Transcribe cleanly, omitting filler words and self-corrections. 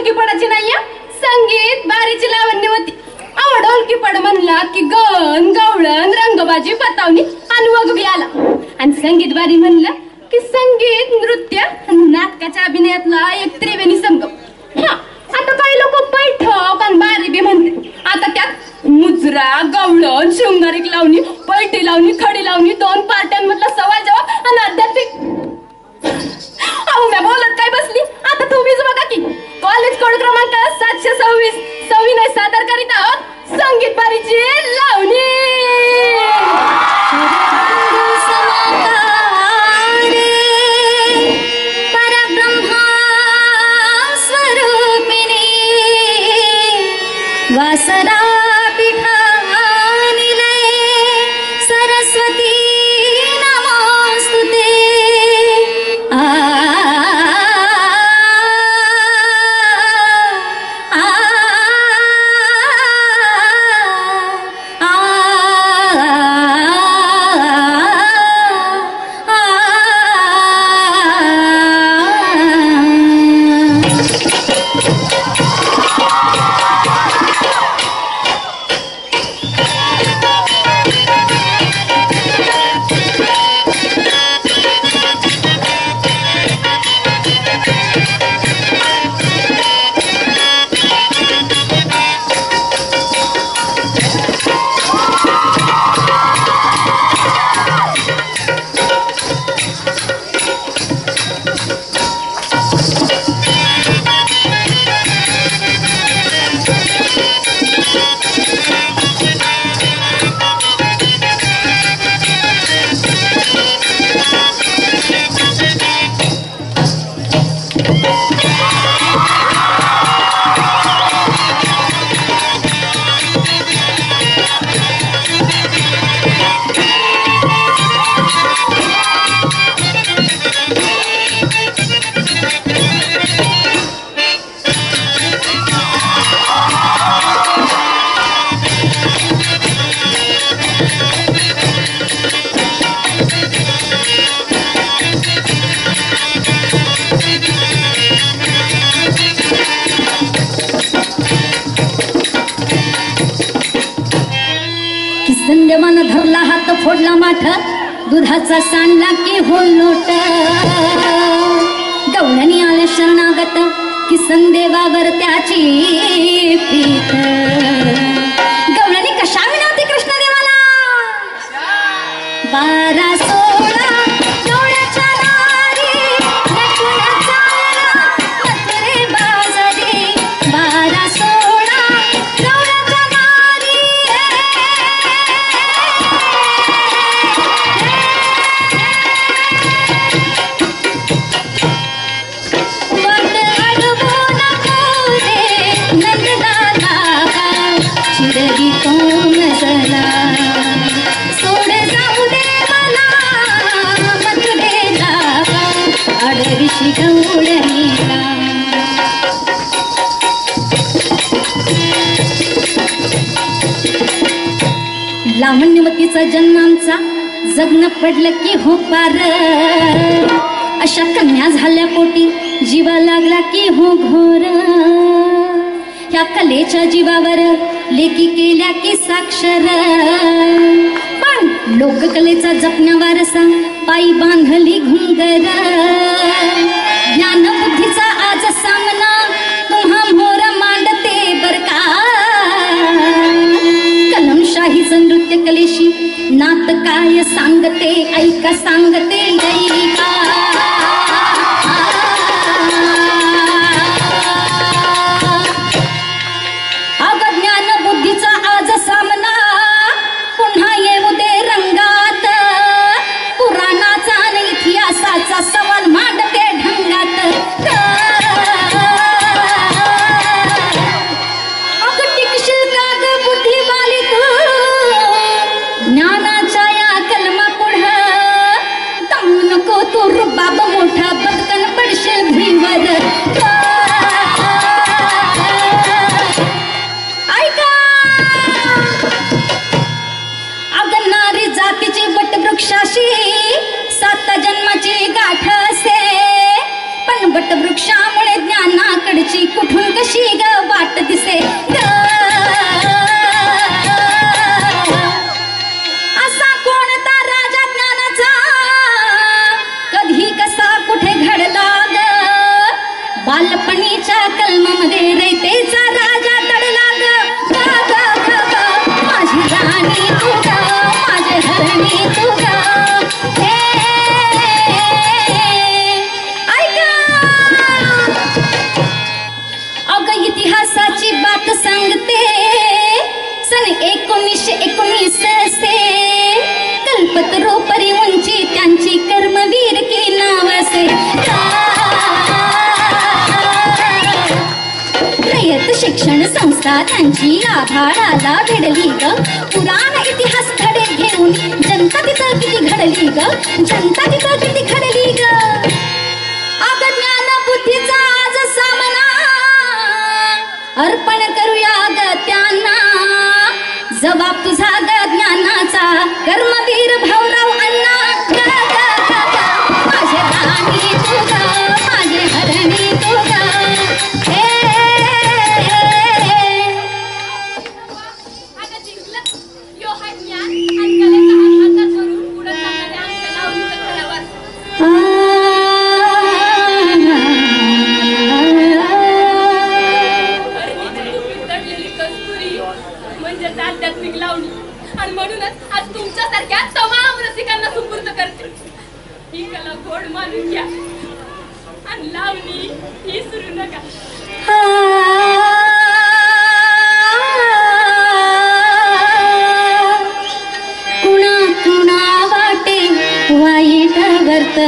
ढोलकीपणाची नाही, संगीत बारीची लावण्यवती. अहो ढोलकीपड म्हणला की गण गवळण रंगबाजी बतावणी आणि वग बी आला. आणि संगीत बारी म्हणलं की संगीत नृत्य नाटकाच्या अभिनयातला एक त्रिवेणी संगम. हा आता काही लोक बैठक आणि बारी बी म्हणते. आता त्यात मुजरा गवळण शृंगारिक लावणी पैठी लावणी खडी लावणी 2 पार्ट्यांमधला सवाल जवाब आणि आध्यात्मिक. अहो मी बोलत काय बसली. आता तुम्हीच बघा की कॉलेज कोड क्रमांक 726 सविनय सादर करीत आहोत संगीत बारीची लावणी. वासरा सरस्वती नमोस्तुते. संदेवानं धरला हात फोडला माठ दुधाचा सांडला की हो लोट. गवळणी आले शरणागत की संदेवावर त्याची प्रीत. गवळणी कशा विनवती कृष्णदेवाला 12-16 डोळ्याच्या नारी नटून चालला नटरे बाजारी. 12-16 डोळ्याच्या नारी चिरगी तो नजला सोड जाऊ दे मला मत दे जागा आडविशी गवळणीला. लावण्यवतीचा जन्म आमचा जगणं पडलं की हो पार. अशा कन्या झाल्या पोटी जीवा लागला की हो घोर. ह्या कलेच्या जीवावर लेकी केल्या की साक्षर. पण लोककलेचा जपण्या वारसा पायी बांधली घुंगर. ज्ञानबुद्धीचा आज सामना तुम्हा मोर मांडते बर का. कलमशाहीचं नृत्य कलेशी नात काय सांगते ऐका सांगते ऐका. सवाल मांडते ढंगात. अग टिकशील का ग बुद्धिमाली तू ज्ञानाच्या या कलमा पुढं दम नको तू जन्मामध्ये रयतेचा राजा दडला ग माझी राणी तू ग माझे हरणी तू ग अगं इतिहासाची बात सांगते सन 1919 से कल्पतरू परी उंची त्यांची कर्मवीर की नाव से रयत शिक्षण संस्था त्यांची आभाळाला भिडली ग पुराण इतिहास धडे घेऊन जनता तिथं किती घडली ग जनता तिथं किती घडली ग अग ज्ञान बुद्धीचा आज सामना अर्पण करूया ग त्यांना जबाब तुझा ग ज्ञानाचा कर्मवीर भाऊराव अण्णा ग माझे राणी तू ग माझे हरणी तू ग आध्यात्मिक लावणी आणि म्हणूनच आज तुमच्यासारख्या तमाम रसिकांना सुपूर्द करते ही कला गोड मानून घ्या आणि लावणी ही सुरू नका कुणा कुणा वाटे वाईट वर्त